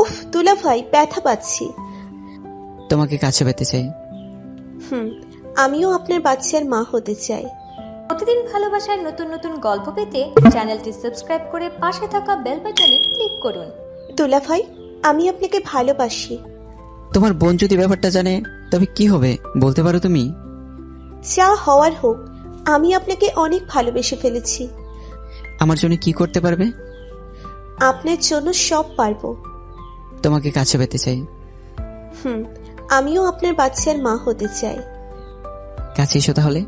উফ দুলা ভাই, ব্যথা পাচ্ছি। তোমাকে কাছে পেতে চাই। আমিও আপনার বাচ্চার মা হতে চাই। প্রতিদিন ভালোবাসার নতুন নতুন গল্প পেতে চ্যানেলটি সাবস্ক্রাইব করে পাশে থাকা বেল বাটনে ক্লিক করুন। দুলা ভাই, আমি আপনাকে ভালোবাসি। তোমার বোন যদি ব্যাপারটা জানে তবে কি হবে বলতে পারো তুমি? যা হওয়ার হোক, আমি আপনাকে অনেক ভালোবেসে ফেলেছি। আমার জন্য কি করতে পারবে? আপনার জন্য সব পারবো। তোমাকে কাছে পেতে চাই। আমিও আপনার বাচ্চার মা হতে চাই। কাছে এসো তাহলে।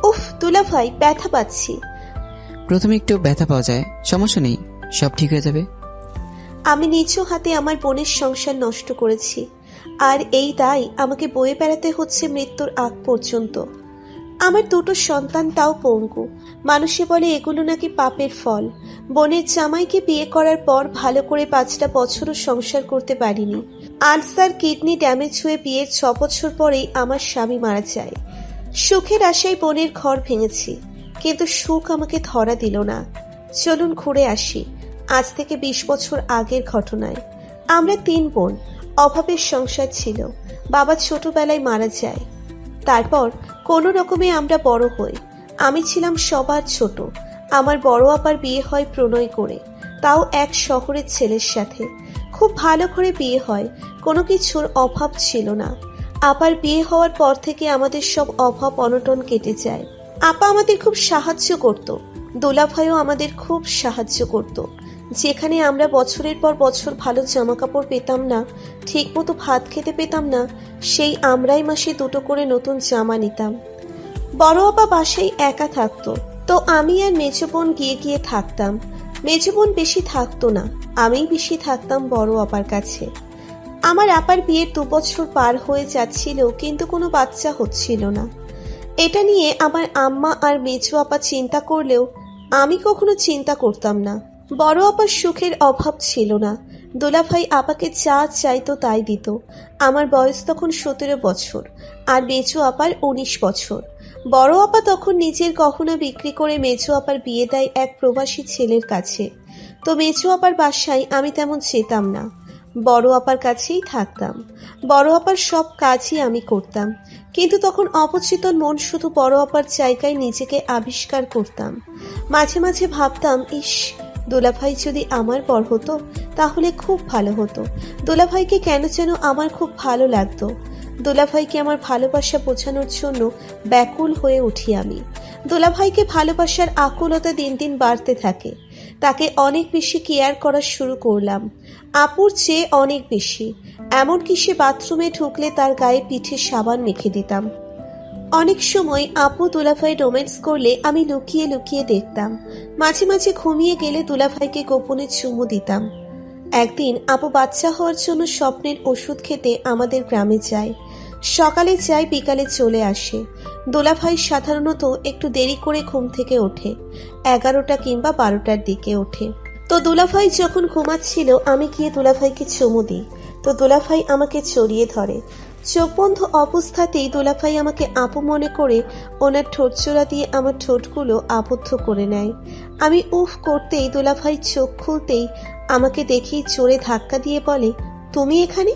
উফ দুলা ভাই, ব্যথা পাচ্ছি। প্রথমে একটু ব্যথা পাওয়া যায়, সমস্যা নেই, সব ঠিক হয়ে যাবে। আমি নিজ হাতে আমার বোনের সংসার নষ্ট করেছি, আর এই দায় আমাকে বয়ে বেড়াতে হচ্ছে মৃত্যুর আগ পর্যন্ত। আমার দুটো সন্তান, তাও পঙ্গু। মানুষে বলে এগুলো নাকি পাপের ফল। বোনের জামাইকে বিয়ে করার পর ভালো করে 5টা বছরও সংসার করতে পারিনি। আলসার, কিডনি ড্যামেজ হয়ে বিয়ের 6 বছর পরেই আমার স্বামী মারা যায়। সুখের আশায় বোনের ঘর ভেঙেছি, কিন্তু সুখ আমাকে ধরা দিল না। চলুন ঘুরে আসি আজ থেকে 20 বছর আগের ঘটনায়। আমরা 3 বোন, অভাবের সংসার ছিল। বাবা ছোটবেলায় মারা যায়। তারপর কোনো রকমে আমরা বড় হই। আমি ছিলাম সবার ছোট। আমার বড় আপার বিয়ে হয় প্রণয় করে, তাও এক শহরের ছেলের সাথে। খুব ভালো করে বিয়ে হয়, কোনো কিছুর অভাব ছিল না। আপার বিয়ে হওয়ার পর থেকে আমাদের সব অভাব অনটন কেটে যায়। আপা আমাদের খুব সাহায্য করত, দোলা ভাইও আমাদের খুব সাহায্য করত। যেখানে আমরা বছরের পর বছর ভালো জামা কাপড় পেতাম না, ঠিক মতো ভাত খেতে পেতাম না, সেই আমরাই মাসে 2টো করে নতুন জামা নিতাম। বড় আপা বাসায় একা থাকতো, তো আমি আর মেজো বোন গিয়ে গিয়ে থাকতাম। মেজো বোন বেশি থাকতো না, আমিই বেশি থাকতাম বড় আপার কাছে। আমার আপার বিয়ের 2 বছর পার হয়ে যাচ্ছিল, কিন্তু কোনো বাচ্চা হচ্ছিল না। এটা নিয়ে আমার আম্মা আর মেজো আপা চিন্তা করলেও আমি কখনো চিন্তা করতাম না। বড় আপার সুখের অভাব ছিল না। দোলাভাই আপাকে যা চাইতো তাই দিত। আমার বয়স তখন 17 বছর, আর মেজো আপার 19 বছর। বড় আপা তখন নিজের গহনা বিক্রি করে মেজো আপার বিয়ে দেয় এক প্রবাসী ছেলের কাছে। তো মেজো আপার বাসায় আমি তেমন যেতাম না, বড় আপার কাছেই থাকতাম। বড় আপার সব কাজই আমি করতাম, কিন্তু তখন অবচেতন মন শুধু বড় আপার জায়গায় নিজেকে আবিষ্কার করতাম। মাঝে মাঝে ভাবতাম, ইস, দোলাভাই যদি আমার বর হতো তাহলে খুব ভালো হতো। দোলাভাইকে কেন যেন আমার খুব ভালো লাগতো। দোলাভাইকে আমার ভালোবাসা বোঝানোর জন্য ব্যাকুল হয়ে উঠি আমি। দোলাভাইকে ভালোবাসার আকুলতা দিন দিন বাড়তে থাকে। তাকে অনেক বেশি কেয়ার করা শুরু করলাম, আপুর চেয়ে অনেক বেশি। এমনকি সে বাথরুমে ঢুকলে তার গায়ে পিঠে সাবান মেখে দিতাম। অনেক সময় আপু দুলাভাই রোম্যান্স করলে আমি লুকিয়ে লুকিয়ে দেখতাম। মাঝে মাঝে ঘুমিয়ে গেলে দুলাভাইকে গোপনে চুমু দিতাম। একদিন আপু বাচ্চা হওয়ার জন্য স্বপ্নের ওষুধ খেতে আমাদের গ্রামে যায়। সকালে যায়, বিকালে চলে আসে। দোলাভাই সাধারণত একটু দেরি করে ঘুম থেকে ওঠে, 11টা কিংবা 12টার দিকে ওঠে। তো দুলাভাই যখন ঘুমাচ্ছিল আমি গিয়ে দুলাভাইকে চুমু দিই, তো দুলাভাই আমাকে জড়িয়ে ধরে। চোখ বন্ধ অবস্থাতেই দুলাভাই আমাকে আপু মনে করে ওনার ঠোঁটচোরা দিয়ে আমার ঠোঁটগুলো আবদ্ধ করে নেয়। আমি উফ করতেই দুলাভাই চোখ খুলতেই আমাকে দেখেই জোরে ধাক্কা দিয়ে বলে, তুমি এখানে?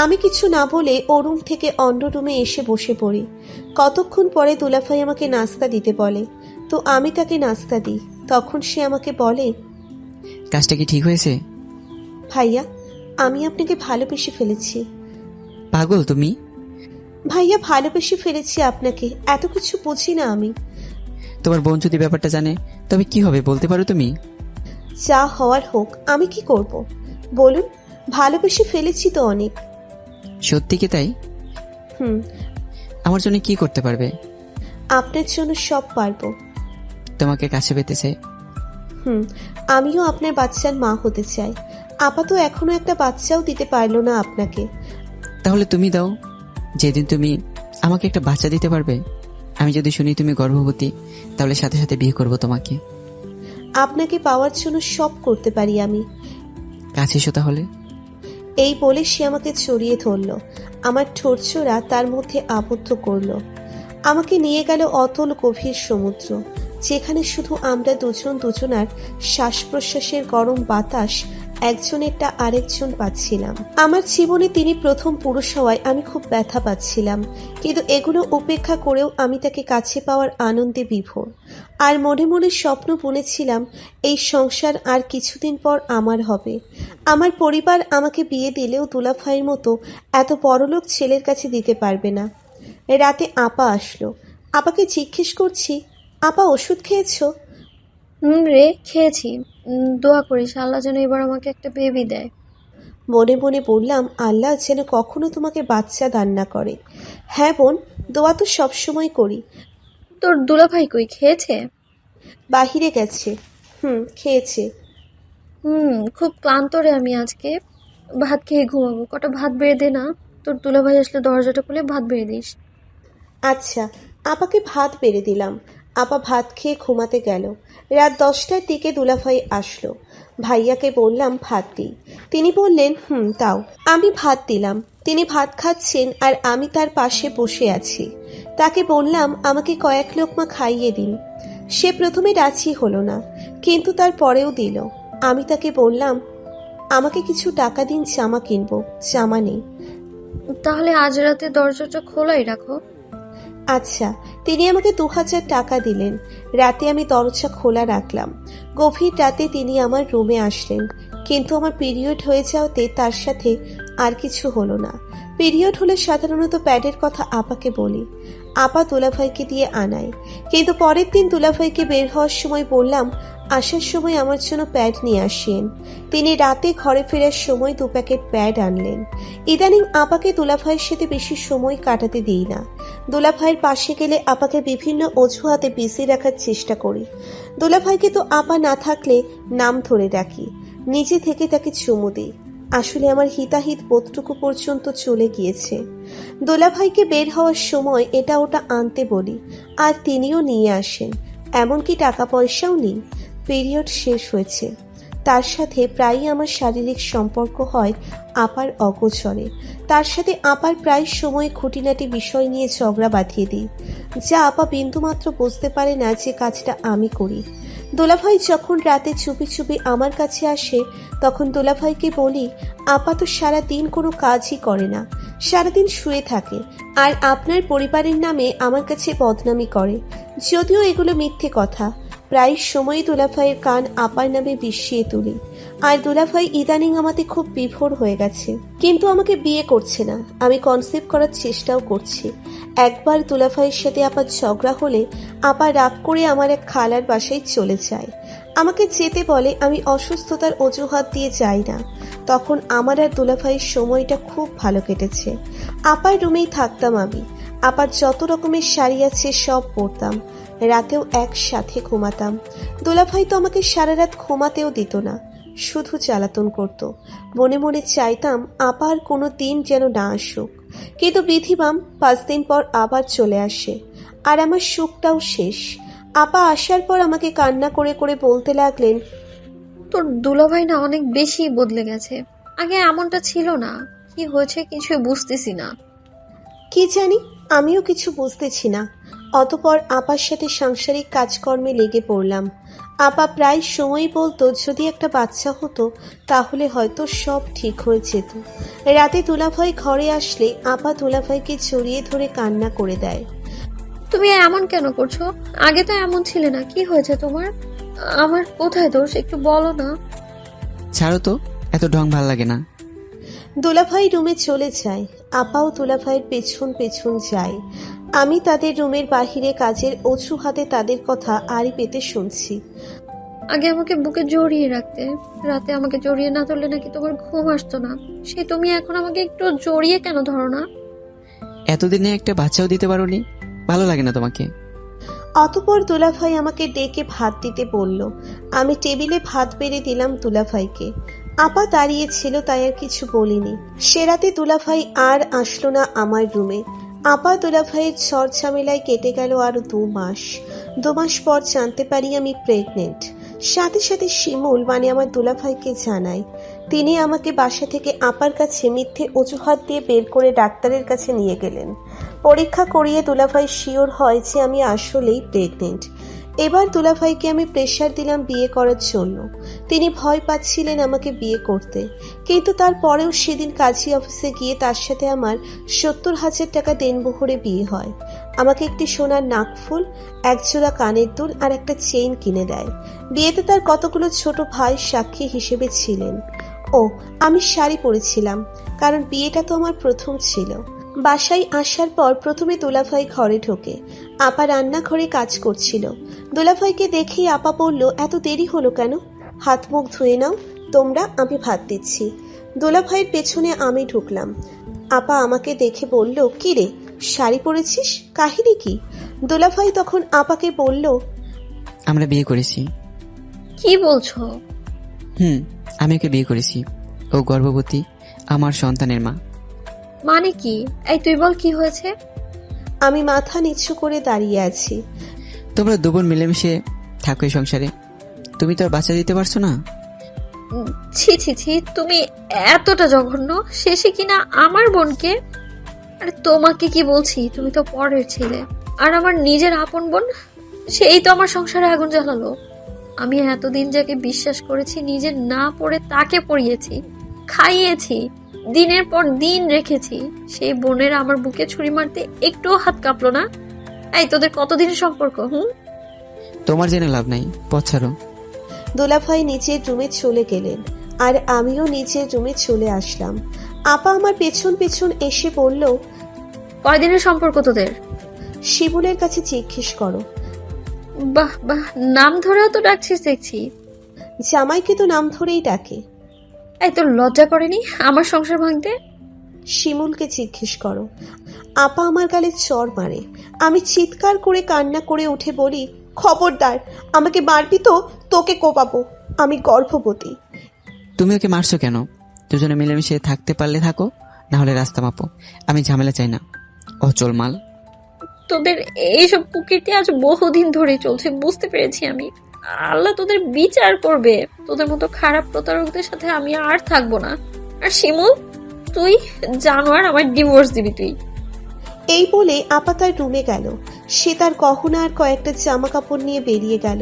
আমি কিছু না বলে ও রুম থেকে অন্য রুমে এসে বসে পড়ি। কতক্ষণ পরে দুলাভাই আমাকে নাস্তা দিতে বলে, তো আমি তাকে নাস্তা দিই। তখন সে আমাকে বলে, কাজটা কি ঠিক হয়েছে? ভাইয়া, আমি আপনাকে ভালোবেসে ফেলেছি। পাগল তুমি? ভাইয়া, ভালোবেসে ফেলেছি আপনাকে, এত কিছু বুঝি না আমি। তোমার বোন যদি ব্যাপারটা জানে তবে কি হবে বলতে পারো তুমি? যা হওয়ার হোক, আমি কি করব বলুন? ভালোবেসে ফেলেছি তো অনেক। সত্যি কি তাই? আমার জন্য কি করতে পারবে? আপনার জন্য সব পারবো। তোমাকে কাছে পেতে চাই। আমিও আপনার বাচ্চার মা হতে চাই। আপাতত এখনো একটা বাচ্চাও দিতে পারলো না আপনাকে। তাহলে তুমি দাও। যেদিন তুমি আমাকে একটা বাচ্চা দিতে পারবে, আমি যদি শুনি তুমি গর্ভবতী, তাহলে সাথে সাথে বিয়ে করব তোমাকে। আপনাকে পাওয়ার জন্য সব করতে পারি আমি। কাছে এসো তাহলে। এই বলে সে আমাকে জড়িয়ে ধরল, আমার ঠোঁটচোরা তার মধ্যে আবদ্ধ করল। আমাকে নিয়ে গেল অতল গভীর সমুদ্র, যেখানে শুধু আমরা দুজন দুজনার শ্বাস প্রশ্বাসের গরম বাতাস একজনেরটা আরেকজন পাচ্ছিলাম। আমার জীবনে তিনি প্রথম পুরুষ হওয়ায় আমি খুব ব্যথা পাচ্ছিলাম, কিন্তু এগুলো উপেক্ষা করেও আমি তাকে কাছে পাওয়ার আনন্দে বিভোর। আর মনে মনে স্বপ্ন বুনেছিলাম এই সংসার আর কিছুদিন পর আমার হবে। আমার পরিবার আমাকে বিয়ে দিলেও দুলাভাইয়ের মতো এত বড়লোক ছেলের কাছে দিতে পারবে না। রাতে আপা আসলো। আপাকে জিজ্ঞেস করছি, আপা ওষুধ খেয়েছো? রে, খেয়েছি। দোয়া করিস আল্লাহ যেন এবার আমাকে একটা বেবি দেয়। মনে মনে বললাম, আল্লাহ যেন কখনো তোমাকে বাচ্চা দান না করে। হ্যাঁ বোন, দোয়া তো সবসময় করি। তোর দুলাভাই কই, খেয়েছে? বাহিরে গেছে। খেয়েছে। খুব ক্লান্ত রে আমি আজকে। ভাত খেয়ে ঘুমাবো, কটা ভাত বেড়ে দে না। তোর দুলাভাই আসলে দরজাটা খুলে ভাত বেড়ে দিস। আচ্ছা, আপাকে ভাত বেড়ে দিলাম। আপা ভাত খেয়ে ঘুমাতে গেল। রাত 10টার দিকে দুলাভাই আসলো। ভাইয়াকে বললাম ভাত দিই। তিনি বললেন তাও। আমি ভাত দিলাম। তিনি ভাত খাচ্ছেন আর আমি তার পাশে বসে আছি। তাকে বললাম আমাকে কয়েক লোকমা খাইয়ে দিন। সে প্রথমে রাজি হলো না, কিন্তু তার পরেও দিল। আমি তাকে বললাম আমাকে কিছু টাকা দিন, জামা কিনবো। জামা নেই। তাহলে আজ রাতে দরজাটা খোলাই রাখো। আচ্ছা। তিনি আমাকে 2000 টাকা দিলেন। রাতে আমি দরজা খোলা রাখলাম। গভীর রাতে তিনি আমার রুমে আসলেন, কিন্তু আমার পিরিয়ড হয়ে যাওয়াতে তার সাথে আর কিছু হলো না। পিরিয়ড হলে সাধারণত প্যাডের কথা আপাকে বলি। আপা দুলাভাইকে দিয়ে আনায়, কিন্তু পরের দিন দুলাভাইকে বের হওয়ার সময় বললাম আসার সময় আমার জন্য প্যাড নিয়ে আসেন। তিনি রাতে ঘরে ফেরার সময় 2 প্যাকেট প্যাড আনলেন। ইদানিং আপাকে দুলাভাইয়ের সাথে বেশি সময় কাটাতে দিই না। দুলাভাইয়ের পাশে গেলে আপাকে বিভিন্ন অজুহাতে বিজি রাখার চেষ্টা করি। দুলাভাইকে তো আপা না থাকলে নাম ধরে ডাকি, নিজে থেকে তাকে চুমু দিই। আসলে আমার হিতাহিত বোধটুকু পর্যন্ত চলে গিয়েছে। দোলাভাইকে বের হওয়ার সময় এটা ওটা আনতে বলি, আর তিনিও নিয়ে আসেন। এমনকি টাকা পয়সাও নেই। পিরিয়ড শেষ হয়েছে। তার সাথে প্রায়ই আমার শারীরিক সম্পর্ক হয় আপার অগোচরে। তার সাথে আপার প্রায় সময় খুঁটিনাটি বিষয় নিয়ে ঝগড়া বাঁধিয়ে দিই, যা আপা বিন্দুমাত্র বুঝতে পারে না যে কাজটা আমি করি। দোলাভাই যখন রাতে চুপি চুপি আমার কাছে আসে, তখন দোলাভাইকে বলি আপা তো সারাদিন কোনো কাজই করে না, সারাদিন শুয়ে থাকে, আর আপনার পরিবারের নামে আমার কাছে বদনামি করে। যদিও এগুলো মিথ্যে কথা। প্রায় সময়ই দুলাভাইয়ের কান আপার নামে বিষিয়ে তুলি। আর দুলাভাই ইদানিং আমাতে খুব বিভোর হয়ে গেছে, কিন্তু আমাকে বিয়ে করছে না। আমি কনসেপ্ট করার চেষ্টাও করছি। একবার দুলাভাইয়ের সাথে আপার ঝগড়া হলে আপা রাগ করে আমার এক খালার বাসায় চলে যায়। আমাকে যেতে বলে, আমি অসুস্থতার অজুহাত দিয়ে যাই না। তখন আমার আর দুলাভাইয়ের সময়টা খুব ভালো কেটেছে। আপার রুমেই থাকতাম আমি। আপার যত রকমের শাড়ি আছে সব পরতাম। রাতেও একসাথে ঘুমাতাম। দুলাভাই তো আমাকে সারা রাত ঘুমাতেও দিত না, শুধু জ্বালাতন করত। মনে মনে চাইতাম আপা আর কোনো দিন যেন না আসুক, কিন্তু বিধিবাম 5 দিন পর আবার চলে আসে, আর আমার সুখটাও শেষ। আপা আসার পর আমাকে কান্না করে করে বলতে লাগলেন, তোর দুলাভাই না অনেক বেশি বদলে গেছে। আগে এমনটা ছিল না। কি হয়েছে কিছুই বুঝতেছি না। কি জানি, আমিও কিছু বুঝতেছি না। অতপর আপার সাথে সাংসারিক কাজকর্মে লেগে পড়লাম। আপা প্রায় সময়ই বলতো যদি একটা বাচ্চা হতো তাহলে হয়তো সব ঠিক হয়ে যেত। রাতে দুলাভাই ঘরে আসলে আপা দুলাভাইকে জড়িয়ে ধরে কান্না করে দেয়। তুমি এমন কেন করছো? আগে তো এমন ছিলে না। কি হয়েছে তোমার? আমার কোথায় দোষ একটু বলো না। ছাড়ো তো, এত ঢং ভাল লাগে না। দুলাভাই রুমে চলে যায়। আপাও দুলাভাইয়ের পেছন পেছন যায়। আমি তাদের রুমের বাহিরে কাজের অজুহাতে তাদের কথা আড়ি পেতে শুনছি। আগে আমাকে বুকে জড়িয়ে রাখতে। রাতে আমাকে জড়িয়ে না ধরলে নাকি তোমার ঘুম আসতো না। সে তুমি এখন আমাকে একটু জড়িয়ে কেন ধরো না? এতদিনে একটা বাচ্চাও দিতে পারোনি, ভালো লাগে না তোমাকে? অতপর দুলাভাই আমাকে ডেকে ভাত দিতে বলল। আমি টেবিলে ভাত বেড়ে দিলাম দুলাভাইকে। আপা দাঁড়িয়ে ছিল, তাই আর কিছু বলিনি। সে রাতে দুলাভাই আর আসলো না আমার রুমে। আপা দুলাভাইয়ের ঝড় ঝামেলায় কেটে গেল আরো 2 মাস। 2 মাস পর জানতে পারি আমি প্রেগনেন্ট। সাথে সাথে শিমুল মানে আমার দুলাভাইকে জানায়। তিনি আমাকে বাসা থেকে আপার কাছে মিথ্যে অজুহাত দিয়ে বের করে ডাক্তারের কাছে নিয়ে গেলেন। পরীক্ষা করিয়ে দুলাভাই শিওর হয় যে আমি আসলেই প্রেগনেন্ট। এবার দুলাভাইকে আমি প্রেশার দিলাম বিয়ে করার জন্য। তিনি ভয় পাচ্ছিলেন আমাকে বিয়ে করতে, কিন্তু তারপরেও সেদিন কাজী অফিসে গিয়ে তার সাথে আমার 70,000 টাকা দেনমোহরে বিয়ে হয়। আমাকে একটি সোনার নাকফুল, একজোড়া কানের দুল আর একটা চেইন কিনে দেয়। বিয়েতে তার কতগুলো ছোট ভাই সাক্ষী হিসেবে ছিলেন। ও, আমি শাড়ি পরেছিলাম, কারণ বিয়েটা তো আমার প্রথম ছিল। বাসায় আসার পর প্রথমে দুলাভাই ঘরে ঢোকে। আপা রান্নাঘরে কাজ করছিল। দুলাভাইকে দেখেই আপা বলল, এত দেরি হলো কেন? হাত মুখ ধুয়ে নাও তোমরা, আমি ভাত দিচ্ছি। দুলাভাইয়ের পেছনে আমি ঢুকলাম। আপা আমাকে দেখে বলল, কি রে, শাড়ি পরেছিস, কাহিনী কি? দুলাভাই তখন আপাকে বলল, আমরা বিয়ে করেছি। কি বলছো? আমি ওকে বিয়ে করেছি। ও গর্ভবতী, আমার সন্তানের মা। মানে কি? এই তুই বল, কি হয়েছে? আমি মাথা নিচু করে দাঁড়িয়ে আছি। তোমরা দুবোন মিলেমিশে থাকো এই সংসারে, তুমি তো আর বাচ্চা দিতে পারছো না। ছি ছি ছি, তুমি এতটা জঘন্য, শেষে কিনা আমার বোনকে। আরে তোমাকে কি বলছি, তুমি তো পরের ছেলে। আর আমার নিজের আপন বোন, সেই তো আমার সংসারে আগুন জ্বালালো। আমি এতদিন যাকে বিশ্বাস করেছি, নিজে না পড়ে তাকে পড়িয়েছি, খাইয়েছি, দিনের পর দিন রেখেছি, সেই বোনের আমার বুকে ছুরি মারতে একটুও হাত কাঁপলো না। এই তোদের কতদিনের সম্পর্ক? তোমার জেনে লাভ নাই, পথ ছাড়ো। দোলাভাই নিচের রুমে চলে গেলেন, আর আমিও নিচের রুমে চলে আসলাম। আপা আমার পেছন পেছন এসে বলল, কয়দিনের সম্পর্ক তোদের? শিমুলের কাছে জিজ্ঞেস করো। বাহ বাহ, নাম ধরেও তো ডাকছিস দেখছি। জামাইকে তো নাম ধরেই ডাকে। এই তোর লজ্জা করেনি আমার সংসার ভাঙতে? শিমুলকে জিজ্ঞেস করো। আপা আমার গালে চড় মারে। আমি চিৎকার করে কান্না করে উঠে বলি, খবরদার, আমাকে মারবি তো তোকে কোপাবো, আমি গর্ভবতী। তুমি ওকে মারছো কেন? দুজনে মিলেমিশে থাকতে পারলে থাকো, না হলে রাস্তা মাপো। আমি ঝামেলা চাই না, অচল মাল। তোদের এইসব কুকীর্তি আজ বহুদিন ধরে চলছে, বুঝতে পেরেছি আমি। আল্লাহ তোদের বিচার করবে। তোদের মতো খারাপ প্রতারকদের সাথে আমি আর থাকবো না। আর শিমুল, তুই জানোয়ার, আমার ডিভোর্স দিবি তুই। এই বলে আপা তার রুমে গেল। সে তার গহনা আর কয়েকটা জামা কাপড় নিয়ে বেরিয়ে গেল।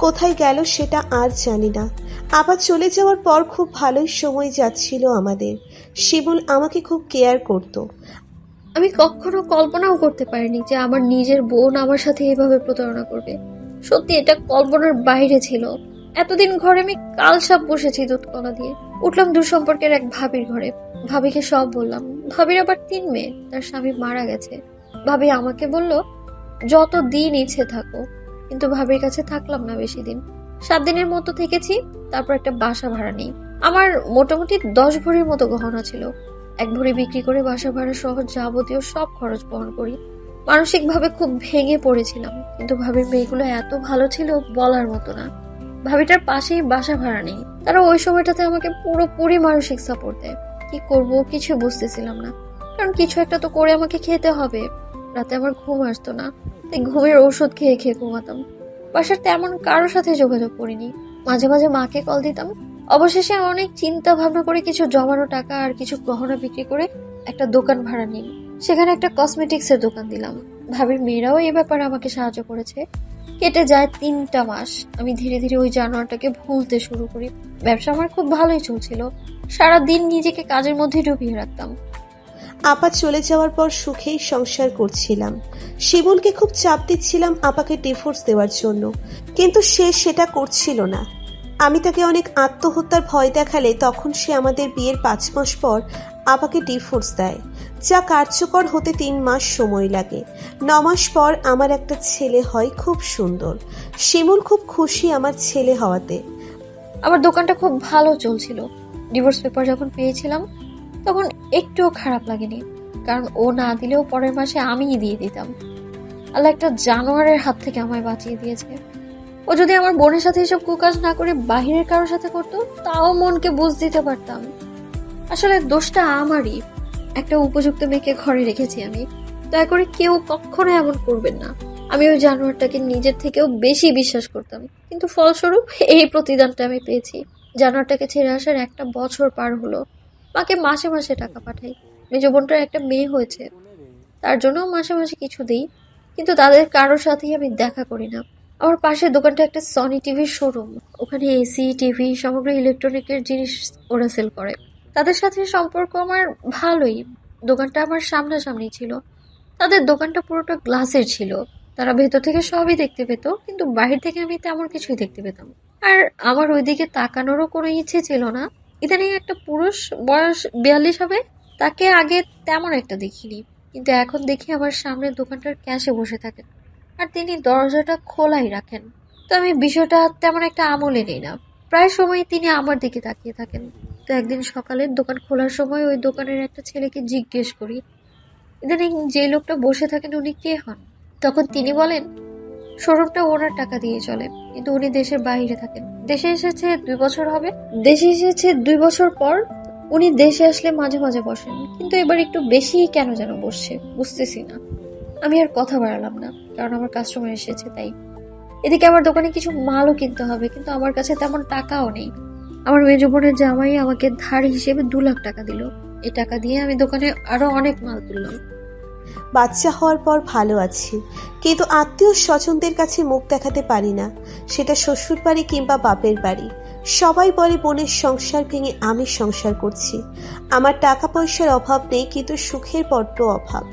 কোথায় গেল সেটা আর জানি না। আপা চলে যাওয়ার পর খুব ভালোই সময় যাচ্ছিল আমাদের। শিমুল আমাকে খুব কেয়ার করত। আমি কখনো কল্পনাও করতে পারিনি যে আমার নিজের বোন আমার সাথে এভাবে প্রতারণা করবে। সত্যি এটা কল্পনার বাইরে ছিল। এতদিন ঘরে আমি কালসাপ বসেছি দুধ কলা দিয়ে। উঠলাম দূর সম্পর্কের এক ভাবির ঘরে। ভাবিকে সব বললাম। ভাবির আবার 3 মেয়ে, তার স্বামী মারা গেছে। ভাবি আমাকে বলল, যত দিন ইচ্ছে থাকো। কিন্তু ভাবির কাছে থাকলাম না বেশি দিন। 7 দিনের মতো থেকেছি, তারপর একটা বাসা ভাড়া নেই। আমার মোটামুটি 10 ভরির মতো গহনা ছিল। 1 ভরি বিক্রি করে বাসা ভাড়া সহ যাবতীয় সব খরচ বহন করি। মানসিকভাবে খুব ভেঙে পড়েছিলাম, কিন্তু ভাবির মেয়েগুলো এত ভালো ছিল বলার মতো না। ভাবিটার পাশেই বাসা ভাড়া নেই। তারা ওই সময়টাতে আমাকে পুরোপুরি মানসিক সাপোর্ট দেয়। কি করব কিছু বুঝতেছিলাম না, কারণ কিছু একটা তো করে আমাকে খেতে হবে। রাতে আমার ঘুম আসতো না, তাই ঘুমের ঔষধ খেয়ে খেয়ে ঘুমাতাম। বাসার তেমন কারোর সাথে যোগাযোগ করিনি। মাঝে মাঝে মাকে কল দিতাম। অবশেষে অনেক চিন্তা ভাবনা করে কিছু জমানো টাকা আর কিছু গহনা বিক্রি করে একটা দোকান ভাড়া নিই। সেখানে একটা কসমেটিক্সের দোকান দিলাম। ভাবির মেয়েরাও এই ব্যাপারে আমাকে সাহায্য করেছে। কেটে যায় 3টা মাস। আমি ধীরে ধীরে ওই জানোয়ারটাকে ভুলতে শুরু করি। ব্যবসা আমার খুব ভালোই চলছিল। সারাদিন নিজেকে কাজের মধ্যে ডুবিয়ে রাখতাম। আপা চলে যাওয়ার পর সুখেই সংসার করছিলাম। শিমুলকে খুব চাপ দিচ্ছিলাম আপাকে ডিভোর্স দেওয়ার জন্য, কিন্তু সে সেটা করছিল না। আমি তাকে অনেক আত্মহত্যার ভয় দেখালে তখন সে আমাদের বিয়ের 5 মাস পর আপাকে ডিভোর্স দেয়, যা কার্যকর হতে 3 মাস সময় লাগে। 9 মাস পর আমার একটা ছেলে হয়, খুব সুন্দর। শিমুল খুব খুশি আমার ছেলে হওয়াতে। আমার দোকানটা খুব ভালো চলছিল। ডিভোর্স পেপার যখন পেয়েছিলাম তখন একটুও খারাপ লাগেনি, কারণ ও না দিলেও পরের মাসে আমিই দিয়ে দিতাম। আল্লাহ একটা জানোয়ারের হাত থেকে আমায় বাঁচিয়ে দিয়েছে। ও যদি আমার বোনের সাথে এসব কুকাজ না করে বাহিরের কারোর সাথে করতো, তাও মনকে বুঝ দিতে পারতাম। আসলে দোষটা আমারই। একটা উপযুক্ত মেয়েকে ঘরে রেখেছি আমি। দয়া করে কেউ কখনো এমন করবেন না। আমি ওই জানোয়ারটাকে নিজের থেকেও বেশি বিশ্বাস করতাম, কিন্তু ফলস্বরূপ এই প্রতিদানটা আমি পেয়েছি। জানোয়ারটাকে ছেড়ে আসার 1টা বছর পার হলো। মাকে মাসে মাসে টাকা পাঠাই। মেজ বোনটার একটা মেয়ে হয়েছে, তার জন্য মাসে মাসে কিছু দিই, কিন্তু তাদের কারোর সাথেই আমি দেখা করি না। আমার পাশের দোকানটা একটা সনি টিভির শোরুম। ওখানে এসি, টিভি, সমগ্র ইলেকট্রনিকের জিনিস ওরা সেল করে। তাদের সাথে সম্পর্ক আমার ভালোই। দোকানটা আমার সামনাসামনি ছিল। তাদের দোকানটা পুরোটা গ্লাসের ছিল। তারা ভেতর থেকে সবই দেখতে পেত, কিন্তু বাহির থেকে আমি তেমন কিছুই দেখতে পেতাম। আর আমার ওইদিকে তাকানোরও কোনো ইচ্ছে ছিল না। ইদানিং একটা পুরুষ, বয়স 42 হবে, তাকে আগে তেমন একটা দেখিনি, কিন্তু এখন দেখি আমার সামনের দোকানটার ক্যাশে বসে থাকেন, আর তিনি দরজাটা খোলাই রাখেন। তো আমি বিষয়টা তেমন একটা আমলে নেই না। প্রায় সময় তিনি আমার দিকে তাকিয়ে থাকেন। তো একদিন সকালে দোকান খোলার সময় ওই দোকানের একটা ছেলেকে জিজ্ঞেস করি, ইদানিং যে লোকটা বসে থাকেন উনি কে হন? তখন তিনি বলেন, শোরুমটা ওনার টাকা দিয়ে চলে, কিন্তু উনি দেশের বাইরে থাকেন। দেশে এসেছে 2 বছর হবে। দেশে এসেছে 2 বছর পর। উনি দেশে আসলে মাঝে মাঝে বসেন, কিন্তু এবার একটু বেশি কেন যেন বসছে, বুঝতেছি না। আমি আর কথা বাড়ালাম না, কারণ আমার কাস্টমার এসেছে তাই। এদিকে আমার দোকানে কিছু মালও কিনতে হবে, কিন্তু আমার কাছে তেমন টাকাও নেই। আমার মেজ বোনের জামাই আমাকে ধার হিসেবে 2 লাখ টাকা দিল। এই টাকা দিয়ে আমি দোকানে আরো অনেক মাল তুললাম। বাচ্চা হওয়ার পর ভালো আছি, কিন্তু আত্মীয় স্বজনদের কাছে মুখ দেখাতে পারি না। সেটা শ্বশুর বাড়ি কিংবা বাপের বাড়ি। সবাই বলে বোনের সংসার ভেঙে আমি সংসার করছি। আমার টাকা পয়সার অভাব নেই, কিন্তু সুখের বড্ড অভাব।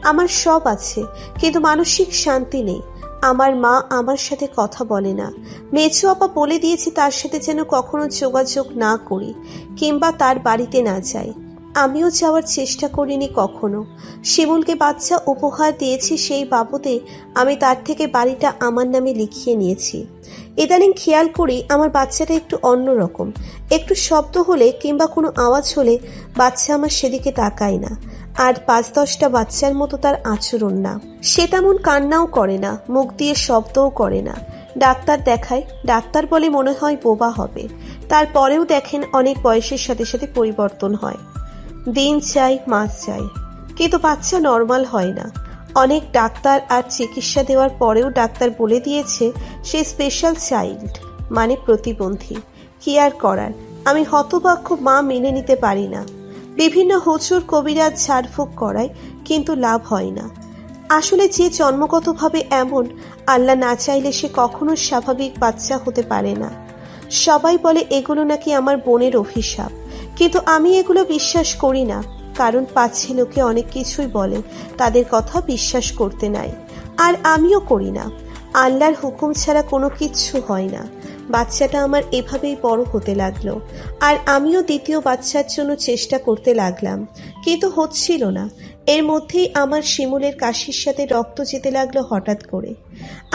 আমার সব আছে, কিন্তু মানসিক শান্তি নেই। আমার মা আমার সাথে কথা বলে না। মেজো আপা বলে দিয়েছে তার সাথে যেন কখনো যোগাযোগ না করি, কিংবা তার বাড়িতে না যাই। আমিও যাওয়ার চেষ্টা করিনি কখনো। শিমুলকে বাচ্চা উপহার দিয়েছি, সেই বাবদে আমি তার থেকে বাড়িটা আমার নামে লিখিয়ে নিয়েছি। ইদানিং খেয়াল করি আমার বাচ্চাটা একটু অন্যরকম। একটু শব্দ হলে কিংবা কোনো আওয়াজ হলে বাচ্চা আমার সেদিকে তাকায় না। আর 5-10টা বাচ্চার মতো তার আচরণ না। সে তেমন কান্নাও করে না, মুখ দিয়ে শব্দও করে না। ডাক্তার দেখায়, ডাক্তার বলে মনে হয় বোবা হবে। তারপরেও দেখেন অনেক বয়সের সাথে সাথে পরিবর্তন হয়। দিন চাই, মাস চাই, কিন্তু বাচ্চা নর্মাল হয় না। অনেক ডাক্তার আর চিকিৎসা দেওয়ার পরেও ডাক্তার বলে দিয়েছে সে স্পেশাল চাইল্ড, মানে প্রতিবন্ধী। কি আর করার, আমি হতভাগ্য মা মেনে নিতে পারি না। বিভিন্ন হুজুর কবিরাজ ঝাড়ফুঁক করায়, কিন্তু লাভ হয় না। আসলে যে জন্মগতভাবে এমন, আল্লাহ না চাইলে সে কখনো স্বাভাবিক বাচ্চা হতে পারে না। সবাই বলে এগুলো নাকি আমার বোনের অভিশাপ, কিন্তু আমি এগুলো বিশ্বাস করি না। কারণ পাছে লোকে অনেক কিছুই বলে, তাদের কথা বিশ্বাস করতে নাই। আর আমিও করি না। আল্লাহর হুকুম ছাড়া কোনো কিচ্ছু হয় না। বাচ্চাটা আমার এভাবেই বড় হতে লাগলো, আর আমিও দ্বিতীয় বাচ্চার জন্য চেষ্টা করতে লাগলাম, কিন্তু হচ্ছিল না। এর মধ্যেই আমার শিমুলের কাশির সাথে রক্ত যেতে লাগলো হঠাৎ করে।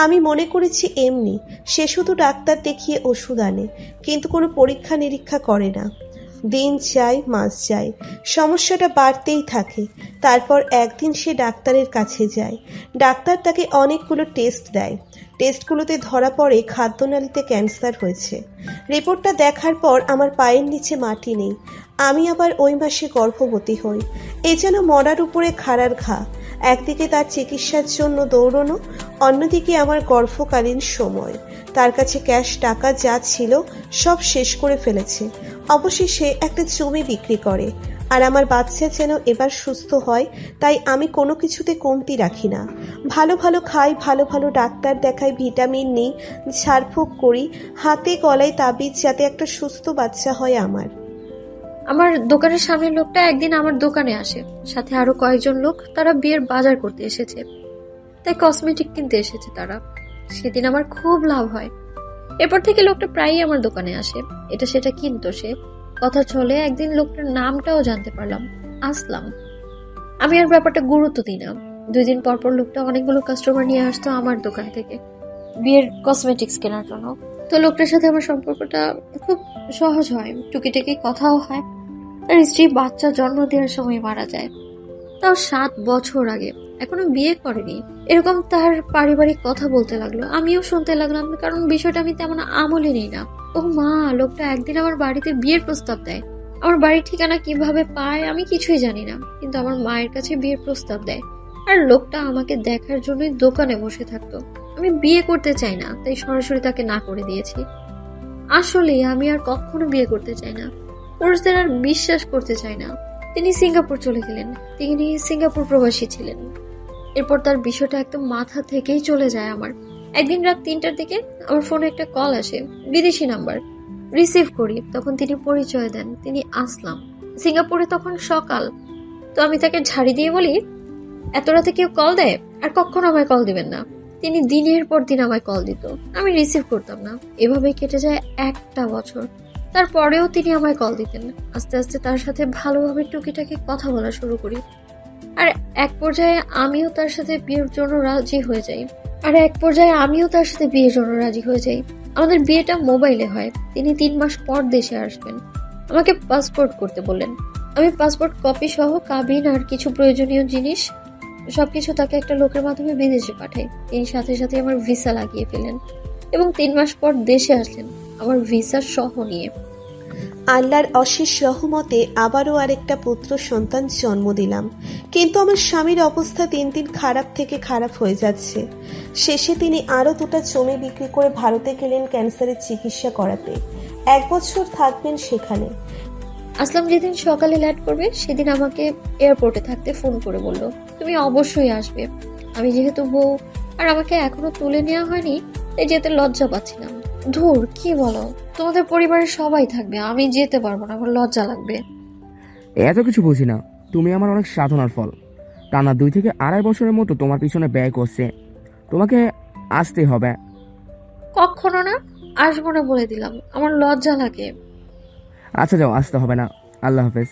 আমি মনে করেছি এমনি, সে শুধু ডাক্তার দেখিয়ে ওষুধ আনে, কিন্তু কোনো পরীক্ষা নিরীক্ষা করে না। দিন যায়, মাস যায়, সমস্যাটা বাড়তেই থাকে। তারপর একদিন সে ডাক্তারের কাছে যায়। ডাক্তার তাকে অনেকগুলো টেস্ট দেয়। টেস্টগুলোতে ধরা পড়ে খাদ্যনালীতে ক্যান্সার হয়েছে। রিপোর্টটা দেখার পর আমার পায়ের নিচে মাটি নেই। আমি আবার ওই মাসে গর্ভবতী হই। এ যেন মরার উপরে খাড়ার ঘা। একদিকে তার চিকিৎসার জন্য দৌড়নো, অন্যদিকে আমার গর্ভকালীন সময়। তার কাছে ক্যাশ টাকা যা ছিল সব শেষ করে ফেলেছে। অবশেষে একটা জমি বিক্রি করে। আর আমার বাচ্চা যেন এবার সুস্থ হয়, তাই আমি কোনো কিছুতে কমতি রাখি না। ভালো ভালো খাই, ভালো ভালো ডাক্তার দেখাই, ভিটামিন নিই, ঝাড়ফুঁক করি, হাতে গলায় তাবিজ, যাতে একটা সুস্থ বাচ্চা হয় আমার। আমার দোকানের সামনের লোকটা একদিন আমার দোকানে আসে, সাথে আরো কয়েকজন লোক। তারা বিয়ের বাজার করতে এসেছে, তাই কসমেটিক কিনতে এসেছে তারা। সেদিন আমার খুব লাভ হয়। এরপর থেকে লোকটা প্রায়ই আমার দোকানে আসে, এটা সেটা কিনতো সে। কথা চলে, একদিন লোকটার নামটাও জানতে পারলাম, আসলাম। আমি আর ব্যাপারটা গুরুত্ব দিই না। 2 দিন পর পর লোকটা অনেকগুলো কাস্টমার নিয়ে আসতো আমার দোকান থেকে বিয়ের কসমেটিক্স কেনার জন্য। তো লোকটার সাথে আমার সম্পর্কটা খুব সহজ হয়, টুকিটাকি কথাও হয়। তার স্ত্রী বাচ্চা জন্ম দেওয়ার সময় মারা যায়, তাও 7 বছর আগে। এখনো বিয়ে করেনি। এরকম তার পারিবারিক কথা বলতে লাগলো, আমিও শুনতে লাগলাম, কারণ বিষয়টা আমি তেমন আমলে নিই না। ও মা, লোকটা একদিন আমার বাড়িতে বিয়ের প্রস্তাব দেয়। আমার বাড়ির ঠিকানা কিভাবে পায় আমি কিছুই জানি না, কিন্তু আমার মায়ের কাছে বিয়ের প্রস্তাব দেয়। আর লোকটা আমাকে দেখার জন্যই দোকানে বসে থাকতো। আমি বিয়ে করতে চাই না, তাই সরাসরি তাকে না করে দিয়েছি। আসলে আমি আর কখনো বিয়ে করতে চাই না, পুরুষদের আর বিশ্বাস করতে চাই না। তিনি সিঙ্গাপুর চলে গেলেন। তিনি সিঙ্গাপুর প্রবাসী ছিলেন। এরপর তার বিষয়টা একদম মাথা থেকেই চলে যায় আমার। একদিন রাত 3টার দিকে আমার ফোনে একটা কল আসে, বিদেশি নাম্বার। রিসিভ করি, তখন তিনি পরিচয় দেন, তিনি আসলাম। সিঙ্গাপুরে তখন সকাল। তো আমি তাকে ঝাড়ি দিয়ে বলি, এত রাতে কেউ কল দেয়? আর কখনো আমায় কল দিবেন না। তিনি দিনের পর দিন আমায় কল দিত, আমি রিসিভ করতাম না। এভাবেই কেটে যায় 1টা বছর। তারপরেও তিনি আমায় কল দিতেন। আস্তে আস্তে তার সাথে ভালোভাবে টুকিটাকি কথা বলা শুরু করি। আর এক পর্যায়ে আমিও তার সাথে বিয়ের জন্য রাজি হয়ে যাই। আমাদের বিয়েটা মোবাইলে হয়। তিনি 3 মাস পর দেশে আসবেন। আমাকে পাসপোর্ট করতে বললেন। আমি পাসপোর্ট কপি সহ কাবিন আর কিছু প্রয়োজনীয় জিনিস সবকিছু তাকে একটা লোকের মাধ্যমে বিদেশে পাঠাই। তিনি সাথে সাথে আমার ভিসা লাগিয়ে ফেলেন এবং 3 মাস পর দেশে আসলেন আমার ভিসা সহ নিয়ে। আল্লাহর অশেষ রহমতে আবারও আরেকটা পুত্র সন্তান জন্ম দিলাম। কিন্তু আমার স্বামীর অবস্থা দিন দিন খারাপ থেকে খারাপ হয়ে যাচ্ছে। শেষে তিনি আরও 2টা জমি বিক্রি করে ভারতে গেলেন ক্যান্সারের চিকিৎসা করাতে। 1 বছর থাকবেন সেখানে। আসলাম যেদিন সকালে ল্যান্ড করবে সেদিন আমাকে এয়ারপোর্টে থাকতে ফোন করে বলল, তুমি অবশ্যই আসবে। আমি যেহেতু বউ আর আমাকে এখনো তুলে নেওয়া হয়নি, তাই যেতে লজ্জা পাচ্ছিলাম। ধুর, কি বলো, তোমাদের পরিবারের সবাই থাকবে, আমি যেতে পারবো না, আমার লজ্জা লাগবে। এত কিছু বুঝি না, তুমি আমার অনেক সাধনার ফল। টানা 2 থেকে 2.5 বছরের মতো তোমার পিছনে ব্যয় করছে, তোমাকে আসতে হবে। কখনো না, আসবো না বলে দিলাম, আমার লজ্জা লাগে। আচ্ছা যাও, আসতে হবে না, আল্লাহ হাফেজ।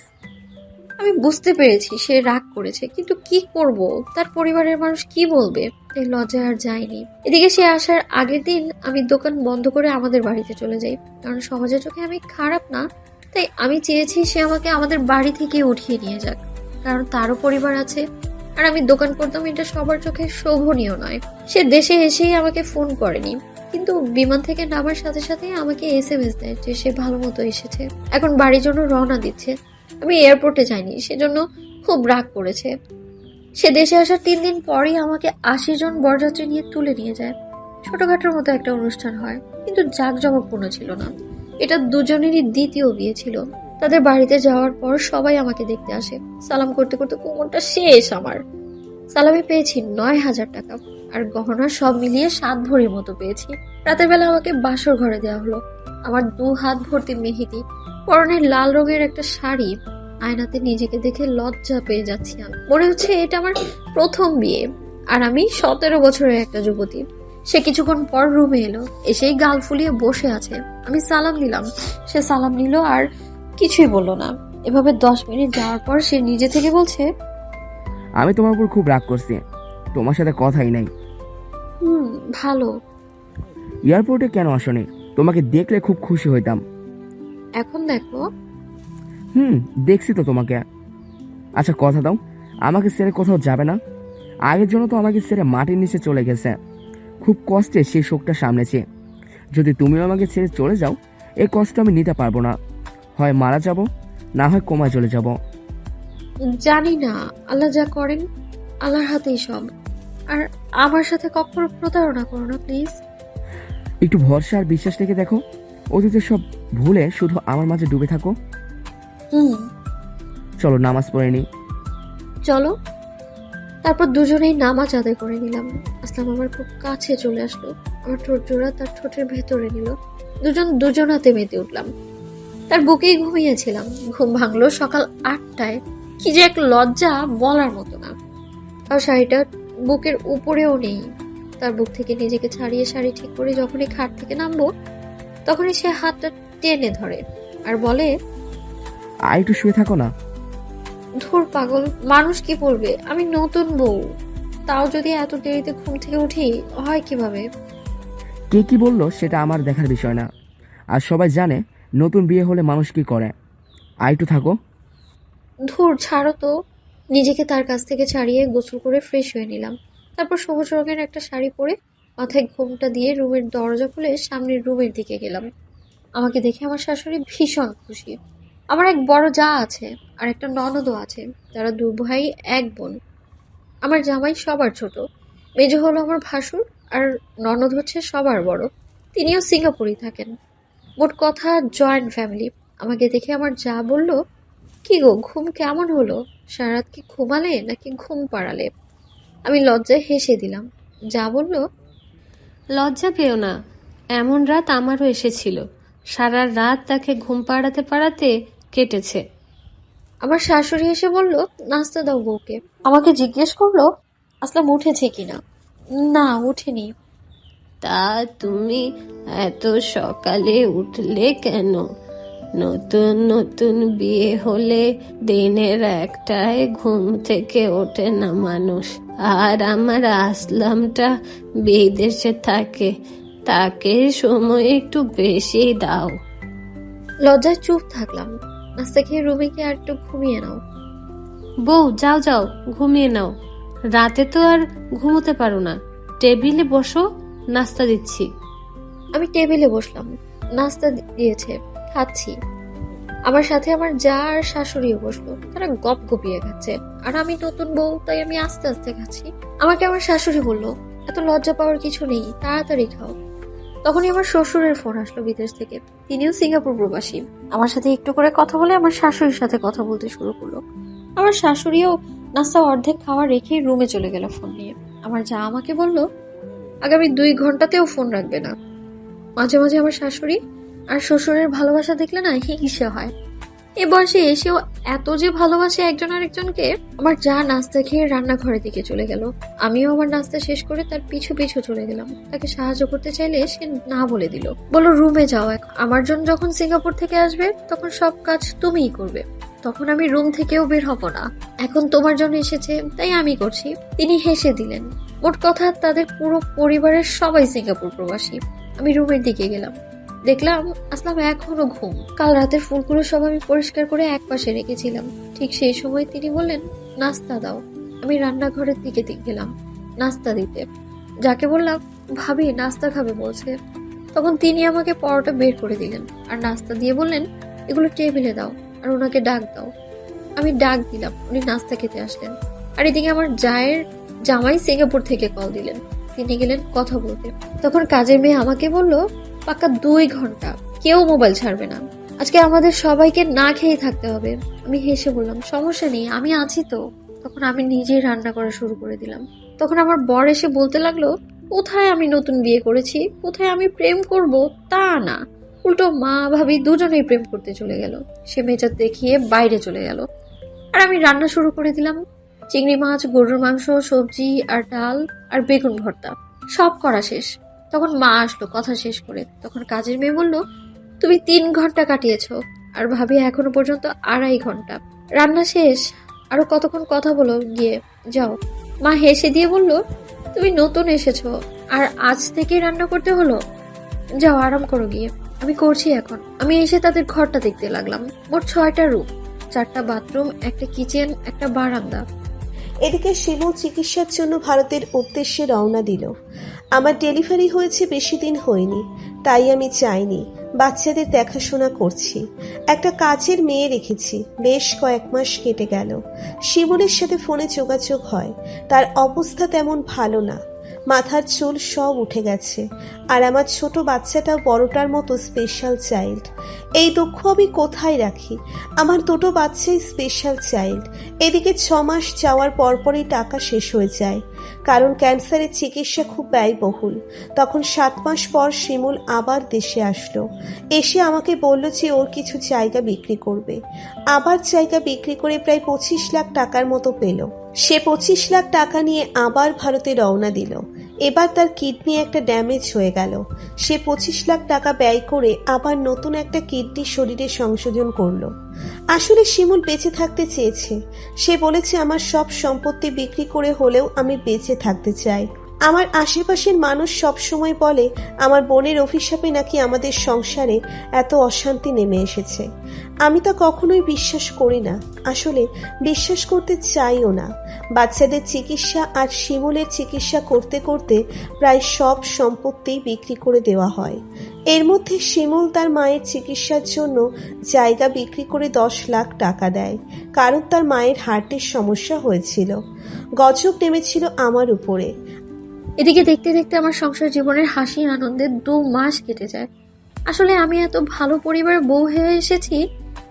আমি বুঝতে পেরেছি সে রাগ করেছে, কিন্তু কি করব, তার পরিবারের মানুষ কি বলবে, এই লজ্জায় আর যায়নি। এদিকে সে আসার আগের দিন আমি দোকান বন্ধ করে আমাদের বাড়িতে চলে যাই, কারণ সমাজের চোখে আমি খারাপ না, তাই আমি চেয়েছি সে আমাকে আমাদের বাড়ি থেকে উঠিয়ে নিয়ে যাক, কারণ তারও পরিবার আছে। আর আমি দোকান করতাম, এটা সবার চোখে শোভনীয় নয়। সে দেশে এসেই আমাকে ফোন করেনি, কিন্তু বিমান থেকে নামার সাথে সাথে আমাকে SMS দেয় যে সে ভালো মতো এসেছে, এখন বাড়ির জন্য রওনা দিচ্ছে। আমি এয়ারপোর্টে যাইনি, সেজন্য খুব রাগ করেছে। সে দেশে আসার 3 দিন পরই আমাকে 80 জন বরযাত্রী নিয়ে তুলে নিয়ে যায়। ছোটখাটোর মতো একটা অনুষ্ঠান হয়, কিন্তু জাঁকজমকপূর্ণ ছিল না। এটা দুজনেরই দ্বিতীয় বিয়ে ছিল। তাদের বাড়িতে যাওয়ার পর সবাই আমাকে দেখতে আসে। সালাম করতে করতে কোমরটা শেষ আমার। সালামে পেয়েছি 9,000 টাকা, আর গহনা সব মিলিয়ে 7 ভরির মতো পেয়েছি। রাতের বেলা আমাকে বাসর ঘরে দেওয়া হলো। আমার 2 হাত ভর্তি মেহেদি, পরনের লাল রঙের একটা শাড়ি। আয়নাতে নিজেকে দেখে লজ্জা পেয়ে যাচ্ছি আমি। মনে হচ্ছে এটা আমার প্রথম বিয়ে, আর আমি 17 বছরের একটা যুবতী। সে কিছুক্ষণ পর রুমে এলো, এসেই গাল ফুলিয়ে বসে আছে। আমি সালাম দিলাম, সে সালাম নিল আর কিছুই বলল না। এভাবে 10 মিনিট যাওয়ার পর সে নিজে থেকে বলছে, আমি তোমার উপর খুব রাগ করছি, তোমার সাথে কথাই নাই। ভালো। এয়ারপোর্টে কেন আসনি? তোমাকে দেখলে খুব খুশি হইতাম। এখন দেখো। দেখছি তো তোমাকে। আচ্ছা কথা দাও, আমাকে ছেড়ে কোথাও যাবে না? আগের জন্য তো আমাকে ছেড়ে মাটির নিচে চলে গেছে, খুব কষ্টে সেই শোকটা সামলেছি। যদি তুমিও আমাকে ছেড়ে চলে যাও, এই কষ্ট আমি নিতে পারবো না। হয় মারা যাব, না হয় কোমায় চলে যাব। জানি না, আল্লাহ যা করেন আল্লাহর হাতেই সব। আর আমার সাথে কখনো প্রতারণা করো না প্লিজ। একটু ভরসা আর বিশ্বাস রেখে দেখো, অতীতের সব ভুলে শুধু আমার মাঝে ডুবে থাকো। চলো নামাজ পড়ে নি। চলো। তারপর দুজনেই নামাজ আদায় করে নিলাম। আসলাম আমার খুব কাছে চলে আসলো, আমার ঠোঁট জোড়া তার ঠোঁটের ভেতরে নিল। দুজনাতে মেতে উঠলাম। তার বুকেই ঘুমিয়েছিলাম। ঘুম ভাঙলো সকাল 8টায়। কি যে এক লজ্জা, বলার মতো না। আর শাড়িটা বুকের উপরেও নেই। তার বুক থেকে নিজেকে ছাড়িয়ে শাড়ি ঠিক করে যখনই খাট থেকে নামবো, তখনই সে হাতটা টেনে ধরে আর বলে, আর একটু শুয়ে থাকো না। ধুর পাগল, মানুষ কি বলবে, আমি নতুন বউ, তাও যদি এত দেরিতে ঘুম থেকে উঠি, হয় কিভাবে? কে কি বললো সেটা আমার দেখার বিষয় না। আর সবাই জানে নতুন বিয়ে হলে মানুষ কি করে। আর একটু থাকো। ধুর ছাড়ো তো। নিজেকে তার কাছ থেকে ছাড়িয়ে গোসল করে ফ্রেশ হয়ে নিলাম। তারপর সবুজ রঙের একটা শাড়ি পরে মাথায় ঘোমটা দিয়ে রুমের দরজা খুলে সামনের রুমের দিকে গেলাম। আমাকে দেখে আমার শাশুড়ি ভীষণ খুশি। আমার এক বড় জা আছে আর একটা ননদও আছে, তারা 2 ভাই 1 বোন। আমার জামাই সবার ছোট, মেজো হলো আমার ভাসুর, আর ননদ হচ্ছে সবার বড়, তিনিও সিঙ্গাপুরেই থাকেন। মোট কথা জয়েন্ট ফ্যামিলি। আমাকে দেখে আমার জা বলল, কি গো, ঘুম কেমন হলো? সারা রাত কি ঘুমালে নাকি ঘুম পাড়ালে? আমি লজ্জায় হেসে দিলাম। যা বলল, লজ্জা পেও না, এমন রাত আমারও এসেছিল। সারা রাত তাকে ঘুম পাড়াতে পাড়াতে কেটেছে। আমার শাশুড়ি এসে বলল, নাস্তা দাও বউকে। আমাকে জিজ্ঞেস করলো আসলাম উঠেছে কিনা। না, উঠেনি। তা তুমি এত সকালে উঠলে কেন? নতুন নতুন বিয়ে হলে দিনের একটায় ঘুম থেকে ওঠে না মানুষ। আর আমার আসলামটা বিদেশে থাকে, তাকে সময় একটু বেশি দাও। লজ্জায় চুপ থাকলাম। নাস্তা খেয়ে রুমে গিয়ে আর একটু ঘুমিয়ে নাও। বউ, যাও যাও, ঘুমিয়ে নাও। রাতে তো আর ঘুমোতে পারো না। টেবিলে বসো, নাস্তা দিচ্ছি। আমি টেবিলে বসলাম। নাস্তা দিয়েছে, খাচ্ছি। আমার সাথে আমার যা আর শাশুড়িও বসলো। তারা গপ গপিয়ে খাচ্ছে, আর আমি নতুন বউ, তাই আমি আস্তে আস্তে খাচ্ছি। আমাকে আমার শাশুড়ি বললো, এত লজ্জা পাওয়ার কিছু নেই, তাড়াতাড়ি খাও। তখনই আমার শ্বশুরের ফোন আসলো বিদেশ থেকে। তিনিও সিঙ্গাপুর প্রবাসী। আমার সাথে একটু করে কথা বলে আমার শাশুড়ির সাথে কথা বলতে শুরু করলো। আমার শাশুড়িও নাস্তা অর্ধেক খাওয়া রেখে রুমে চলে গেল ফোন নিয়ে। আমার যা আমাকে বলল, আগামী 2 ঘন্টাতেও ফোন রাখবে না। মাঝে মাঝে আমার শাশুড়ি আর শ্বশুরের ভালোবাসা দেখলে না হিংসে হয়। এ বয়সে এসেও এত যে ভালোবাসে একজন আরেকজনকে। আমার যা নাস্তা খেয়ে রান্নাঘরের দিকে চলে গেল। আমিও আমার নাস্তা শেষ করে তার পিছু পিছু চলে গেলাম। তাকে সাহায্য করতে চাইলে সে না বলে দিল। বলল, রুমে যাও, আমার জন্য যখন সিঙ্গাপুর থেকে আসবে তখন সব কাজ তুমিই করবে। তখন আমি রুম থেকেও বের হব না। এখন তোমার জন্য এসেছে, তাই আমি করছি। তিনি হেসে দিলেন। মোট কথা, তাদের পুরো পরিবারের সবাই সিঙ্গাপুর প্রবাসী। আমি রুমের দিকে গেলাম। দেখলাম আসলাম এখনো ঘুম। কাল রাতের ফুলগুলো সব আমি পরিষ্কার করে একপাশে রেখেছিলাম। ঠিক সেই সময় তিনি বললেন, নাস্তা দাও। আমি রান্নাঘরের দিকে গেলাম নাস্তা দিতে। যাকে বললাম, ভাবি নাস্তা খাবে বলছে। তখন তিনি আমাকে পরোটা বের করে দিলেন আর নাস্তা দিয়ে বললেন, এগুলো টেবিলে দাও আর ওনাকে ডাক দাও। আমি ডাক দিলাম, উনি নাস্তা খেতে আসলেন। আর এদিকে আমার জামাই সিঙ্গাপুর থেকে কল দিলেন। তিনি গেলেন কথা বলতে। তখন কাজের মেয়ে আমাকে বলল, পাক্কা 2 ঘন্টা কেউ মোবাইল ছাড়বে না, আজকে আমাদের সবাইকে না খেয়ে থাকতে হবে। আমি হেসে বললাম, সমস্যা নেই, আমি আছি তো। তখন আমি নিজেই রান্না করা শুরু করে দিলাম। তখন আমার বর এসে বলতে লাগলো, কোথায় আমি নতুন বিয়ে করেছি, কোথায় আমি প্রেম করব তা না, উল্টো মা ভাবি দুজনেই প্রেম করতে চলে গেল। সে মেজাজ দেখিয়ে বাইরে চলে গেল। আর আমি রান্না শুরু করে দিলাম। চিংড়ি মাছ, গরুর মাংস, সবজি আর ডাল আর বেগুন ভর্তা সব করা শেষ। তখন মা আসলো কথা শেষ করে। তখন কাজের মেয়ে বলল, তুমি 3 ঘন্টা কাটিয়েছো আর ভাবি এখনো পর্যন্ত 2.5 ঘন্টা। রান্না শেষ, আরো কতক্ষণ কথা বলো গিয়ে, যাও। মা হেসে দিয়ে বলল, তুমি নতুন এসেছো আর আজ থেকেই রান্না করতে হলো, যাও আরাম করো গিয়ে। আমি করছি এখন। আমি এসে তাদের ঘরটা দেখতে লাগলাম। মোট 6টা রুম, 4টা বাথরুম, একটা কিচেন, একটা বারান্দা। এদিকে শিমু চিকিৎসার জন্য ভারতের উদ্দেশ্যে রওনা দিল। আমার ডেলিভারি হয়েছে, বেশি দিন হয়নি, তাই আমি চাইনি। বাচ্চাদের দেখাশোনা করছি, একটা কাজের মেয়ে রেখেছি। বেশ কয়েক মাস কেটে গেল। শিমুলের সাথে ফোনে যোগাযোগ হয়। তার অবস্থা তেমন ভালো না, মাথার চুল সব উঠে গেছে। আর আমার ছোট বাচ্চাটাও বড়টার মতো স্পেশাল চাইল্ড। এই দুঃখ আমি কোথায় রাখি? আমার দুটো বাচ্চাই স্পেশাল চাইল্ড। এদিকে 6 মাস যাওয়ার পরপরই টাকা শেষ হয়ে যায়, কারণ ক্যান্সারের চিকিৎসা খুব ব্যয়বহুল। তখন 7 মাস পর শিমুল আবার দেশে আসলো। এসে আমাকে বলল যে ওর কিছু জায়গা বিক্রি করবে। আবার জায়গা বিক্রি করে প্রায় 25 লাখ টাকার মতো পেল। সে 25 লাখ টাকা নিয়ে আবার ভারতে রওনা দিল। এবার তার কিডনি একটা ড্যামেজ হয়ে গেল। সে 25 লাখ টাকা ব্যয় করে আবার নতুন একটা কিডনি শরীরে সংশোধন করলো। আসলে শিমুল বেঁচে থাকতে চেয়েছে। সে বলেছে, আমার সব সম্পত্তি বিক্রি করে হলেও আমি বেঁচে থাকতে চাই। আমার আশেপাশের মানুষ সব সময় বলে আমার বোনের অভিশাপে নাকি আমাদের সংসারে এত অশান্তি নেমে এসেছে। আমি তা কখনোই বিশ্বাস করি না, আসলে বিশ্বাস করতে চাইও না। বাচ্চাদের চিকিৎসা আর শিমুলের চিকিৎসা করতে করতে প্রায় সব সম্পত্তি বিক্রি করে দেওয়া হয়। এর মধ্যে শিমুল তার মায়ের চিকিৎসার জন্য জায়গা বিক্রি করে 10 লাখ টাকা দেয়, কারণ তার মায়ের হার্টের সমস্যা হয়েছিল। গজব নেমেছিল আমার উপরে। এদিকে দেখতে দেখতে আমার সংসার জীবনের হাসি আনন্দে 2 মাস কেটে যায়। আসলে আমি এত ভালো পরিবারের বউ হয়ে এসেছি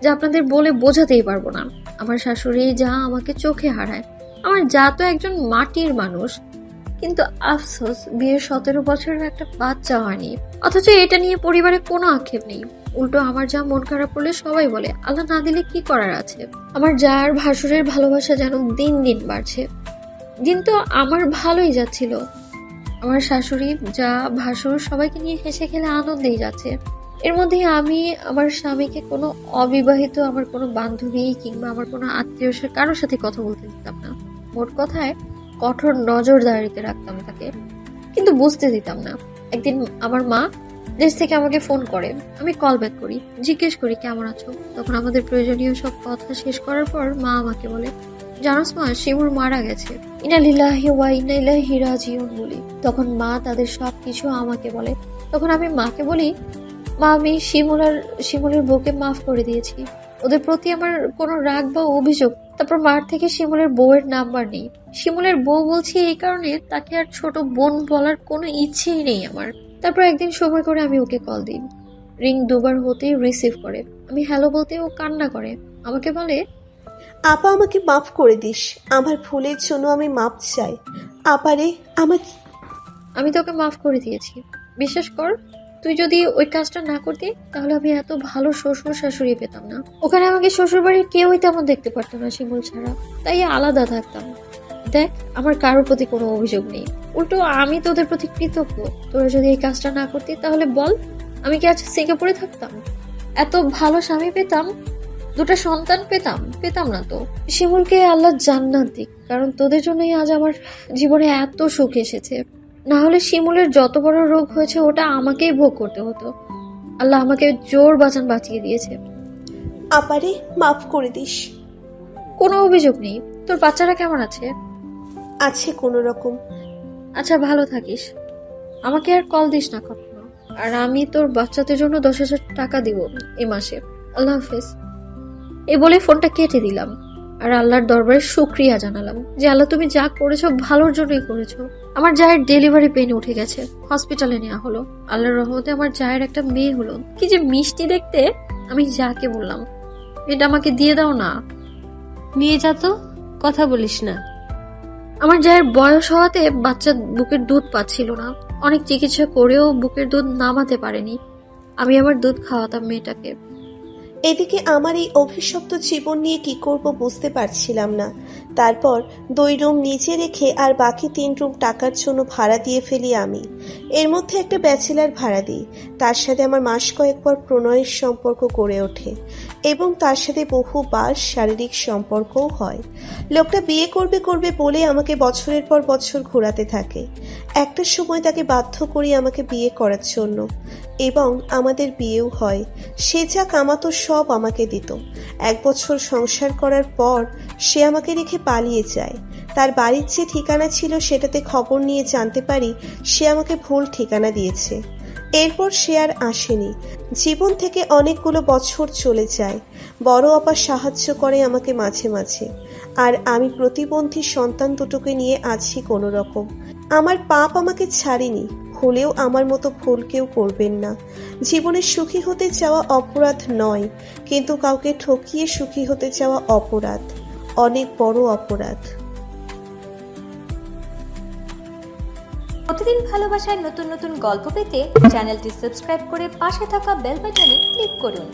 যা আপনাদের বলে বোঝাতেই পারবো না। আমার শাশুড়ি যা আমাকে চোখে হারায়। আমার যা তো একজন মাটির মানুষ, কিন্তু আফসোস বিয়ের 17 বছরের একটা বাচ্চা হয়নি। অথচ এটা নিয়ে পরিবারে কোনো আক্ষেপ নেই। উল্টো আমার যা মন খারাপ করলে সবাই বলে আল্লাহ না দিলে কি করার আছে। আমার যার ভাসুরের ভালোবাসা যেন দিন দিন বাড়ছে। দিন তো আমার ভালোই যাচ্ছিল। আমার শাশুড়ি যা ভাসুর সবাইকে নিয়ে হেসে খেলে আনন্দেই যাচ্ছে। এর মধ্যে আমি আমার স্বামীকে কোনো অবিবাহিত আমার কোনো বান্ধবী কিংবা আমার কোনো আত্মীয় কারোর সাথে কথা বলতে দিতাম না। মোট কথায় কঠোর নজরদারিতে রাখতাম তাকে, কিন্তু বুঝতে দিতাম না। একদিন আমার মা দেশ থেকে আমাকে ফোন করে, আমি কল ব্যাক করি, জিজ্ঞেস করি কেমন আছো। তখন আমাদের প্রয়োজনীয় সব কথা শেষ করার পর মা আমাকে বলে, জানোস মা, শিমুর মারা গেছে। ইন্না লিল্লাহি ওয়া ইন্না ইলাইহি রাজিউন বলি। তখন মা তাদের সবকিছু আমাকে বলে। তখন আমি মাকে বলি, মা, আমি শিমুলের বউকে মাফ করে দিয়েছি। ওদের প্রতি আমার কোনো রাগ বা অভিযোগ। তারপর মার থেকে শিমুলের বউয়ের নাম্বার নেই। শিমুলের বউ বলছি এই কারণে, তাকে আর ছোট বোন বলার কোনো ইচ্ছেই নেই আমার। তারপর একদিন সময় করে আমি ওকে কল দিই। রিং দুবার হতেই রিসিভ করে। আমি হ্যালো বলতে ও কান্না করে। আমাকে বলে, আপা আমাকে মাফ করে দিস, আমার ভুলের জন্য আমি মাপ চাই। আপারে আমি তোকে মাফ করে দিয়েছি। বিশ্বাস কর, তুই যদি ওই কাজটা না করতি তাহলে আমি এত ভালো শ্বশুর শাশুড়ি পেতাম না। ওখানে আমাকে শ্বশুর বাড়ির কেউই তেমন দেখতে পারতো না শিমুল ছাড়া, তাই আলাদা থাকতাম। দেখ, আমার কারোর প্রতি কোনো অভিযোগ নেই। উল্টো আমি তোদের প্রতি কৃতজ্ঞ। তোরা যদি এই কাজটা না করতি তাহলে বল, আমি কি আজ সিঙ্গাপুরে থাকতাম? এত ভালো স্বামী পেতাম, দুটো সন্তান পেতাম না তো। শিমুলকে আল্লাহ জান্নাত দিক, কারণ তোদের জন্যই আজ আমার জীবনে এত সুখ এসেছে। না হলে শিমুলের যত বড় রোগ হয়েছে ওটা আমাকেই ভোগ করতে হতো। আল্লাহ আমাকে জোর বাঁচিয়ে দিয়েছে। আপারে মাফ করে দিস। কোনো অভিযোগ নেই। তোর বাচ্চারা কেমন আছে? আছে কোনো রকম। আচ্ছা, ভালো থাকিস। আমাকে আর কল দিস না কখনো। আর আমি তোর বাচ্চাদের জন্য 10,000 টাকা দিব এই মাসে। আল্লাহ হাফেজ। এই বলে ফোনটা কেটে দিলাম আর আল্লাহর দরবারে শুকরিয়া জানালাম যে আল্লাহ, তুমি যা করেছো ভালোর জন্যই করেছো। আমার জায়ের ডেলিভারি পেন উঠে গেছে, হসপিটালে নেওয়া হলো। আল্লাহর রহমতে আমার জায়ের একটা মেয়ে হলো। কি যে মিষ্টি দেখতে। আমি যাকে বললাম, এটা আমাকে দিয়ে দাও না। নিয়ে যা তো, কথা বলিস না। আমার জায়ের বয়স হওয়াতে বাচ্চা বুকের দুধ পাচ্ছিল না। অনেক চিকিৎসা করেও বুকের দুধ নামাতে পারেনি। আমি আমার দুধ খাওয়াতাম মেয়েটাকে। এদিকে আমার এই অভিশপ্ত জীবন নিয়ে কি করব বুঝতে পারছিলাম না। তারপর 2 রুম নিচে রেখে আর বাকি 3 রুম টাকার জন্য ভাড়া দিয়ে ফেলি আমি। এর মধ্যে একটা ব্যাচেলার ভাড়া দিই। তার সাথে আমার মাস কয়েক পর প্রণয়ের সম্পর্ক গড়ে ওঠে এবং তার সাথে বহুবার শারীরিক সম্পর্কও হয়। লোকটা বিয়ে করবে বলে আমাকে বছরের পর বছর ঘোরাতে থাকে। একটা সময় তাকে বাধ্য করি আমাকে বিয়ে করার জন্য এবং আমাদের বিয়েও হয়। সে যা কামাতো সব আমাকে দিত। 1 বছর সংসার করার পর সে আমাকে রেখে পালিয়ে যায়। তার বাড়ির যে ঠিকানা ছিল সেটাতে খবর নিয়ে জানতে পারি সে আমাকে ভুল ঠিকানা দিয়েছে। এরপর সে আর আসেনি। জীবন থেকে অনেকগুলো বছর চলে যায়। বড় আপা সাহায্য করে আমাকে মাঝে মাঝে, আর আমি প্রতিবন্ধী সন্তান দুটোকে নিয়ে আছি কোনো রকম। আমার পাপ আমাকে ছাড়েনি, হলেও আমার মতো ভুল কেউ করবেন না। জীবনে সুখী হতে চাওয়া অপরাধ নয়, কিন্তু কাউকে ঠকিয়ে সুখী হতে চাওয়া অপরাধ, অনেক বড় অপরাধ। প্রতিদিন ভালোবাসার নতুন নতুন গল্প পেতে চ্যানেলটি সাবস্ক্রাইব করে পাশে থাকা বেল বাটনে ক্লিক করুন।